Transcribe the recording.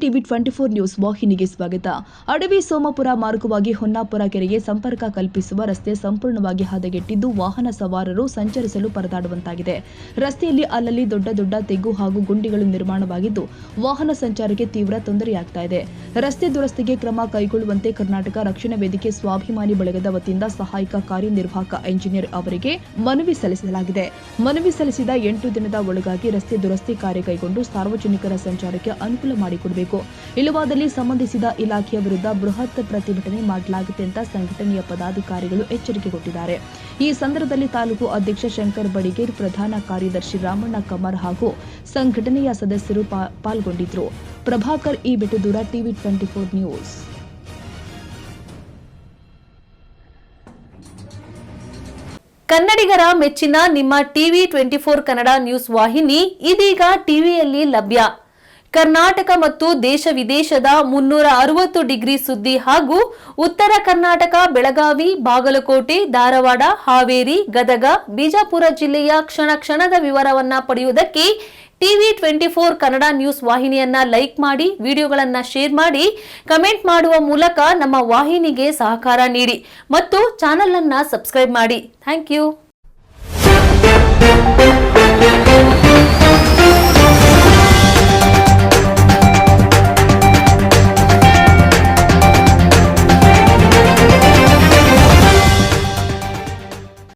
TV 24 news ವಾಹಿನಿಗೆ ಸ್ವಾಗತ. ಅಡವಿ ಸೋಮಪುರ ಮಾರ್ಗವಾಗಿ ಹೊನ್ನಾಪುರ ಕೆರೆಗೆ ಸಂಪರ್ಕ ಕಲ್ಪಿಸುವ ರಸ್ತೆ ಸಂಪೂರ್ಣವಾಗಿ ಹದಗೆಟ್ಟಿದ್ದು ವಾಹನ ಸವಾರರು ಸಂಚರಿಸಲು ಪರದಾಡುವಂತಾಗಿದೆ. ರಸ್ತೆಯಲ್ಲಿ ಅಲ್ಲಲ್ಲಿ ದೊಡ್ಡ ದೊಡ್ಡ ತೆಗ್ಗು ಹಾಗೂ ಗುಂಡಿಗಳು ನಿರ್ಮಾಣವಾಗಿದ್ದು ವಾಹನ ಸಂಚಾರಕ್ಕೆ ತೀವ್ರ ತೊಂದರೆಯಾಗ್ತಾ ಇದೆ. ರಸ್ತೆ ದುರಸ್ತಿಗೆ ಕ್ರಮ ಕೈಗೊಳ್ಳುವಂತೆ ಕರ್ನಾಟಕ ರಕ್ಷಣಾ ವೇದಿಕೆ ಸ್ವಾಭಿಮಾನಿ ಬಳಗದ ವತಿಯಿಂದ ಸಹಾಯಕ ಕಾರ್ಯನಿರ್ವಾಹಕ ಎಂಜಿನಿಯರ್ ಅವರಿಗೆ ಮನವಿ ಸಲ್ಲಿಸಲಾಗಿದೆ. ಮನವಿ ಸಲ್ಲಿಸಿದ 8 ದಿನದ ಒಳಗಾಗಿ ರಸ್ತೆ ದುರಸ್ತಿ ಕಾರ್ಯ ಕೈಗೊಂಡು ಸಾರ್ವಜನಿಕರ ಸಂಚಾರಕ್ಕೆ ಅನುಕೂಲ ಮಾಡಿಕೊಡಬೇಕು. ಇಲ್ಲವಾದಲ್ಲಿ ಸಂಬಂಧಿಸಿದ ಇಲಾಖೆಯ ವಿರುದ್ಧ ಬೃಹತ್ ಪ್ರತಿಭಟನೆ ಮಾಡಲಾಗುತ್ತೆ ಅಂತ ಸಂಘಟನೆಯ ಪದಾಧಿಕಾರಿಗಳು ಎಚ್ಚರಿಕೆ ಕೊಟ್ಟಿದ್ದಾರೆ. ಈ ಸಂದರ್ಭದಲ್ಲಿ ತಾಲೂಕು ಅಧ್ಯಕ್ಷ ಶಂಕರ್ ಬಡಿಗೇರ್, ಪ್ರಧಾನ ಕಾರ್ಯದರ್ಶಿ ರಾಮಣ್ಣ ಕಮರ್ ಹಾಗೂ ಸಂಘಟನೆಯ ಸದಸ್ಯರು ಪಾಲ್ಗೊಂಡಿದ್ದರು. Prabhakar E Bettadur, TV 24 news. ಕನ್ನಡಿಗರ ಮೆಚ್ಚಿನ ನಿಮ್ಮ ಟಿವಿ 24 ಕನ್ನಡ ನ್ಯೂಸ್ ವಾಹಿನಿ ಇದೀಗ ಟಿವಿಯಲ್ಲಿ ಲಭ್ಯ. ಕರ್ನಾಟಕ ಮತ್ತು ದೇಶ ವಿದೇಶದ 360 ಡಿಗ್ರಿ ಸುದ್ದಿ ಹಾಗೂ ಉತ್ತರ ಕರ್ನಾಟಕ, ಬೆಳಗಾವಿ, ಬಾಗಲಕೋಟೆ, ಧಾರವಾಡ, ಹಾವೇರಿ, ಗದಗ, ಬಿಜಾಪುರ ಜಿಲ್ಲೆಯ ಕ್ಷಣ ಕ್ಷಣದ ವಿವರವನ್ನ ಪಡೆಯುವುದಕ್ಕೆ ಟಿವಿ 24 ಕನ್ನಡ ನ್ಯೂಸ್ ವಾಹಿನಿಯನ್ನ ಲೈಕ್ ಮಾಡಿ, ವಿಡಿಯೋಗಳನ್ನ ಶೇರ್ ಮಾಡಿ, ಕಮೆಂಟ್ ಮಾಡುವ ಮೂಲಕ ನಮ್ಮ ವಾಹಿನಿಗೆ ಸಹಕಾರ ನೀಡಿ ಮತ್ತು ಚಾನೆಲ್ ಅನ್ನ ಸಬ್ಸ್ಕ್ರೈಬ್ ಮಾಡಿ. Thank you.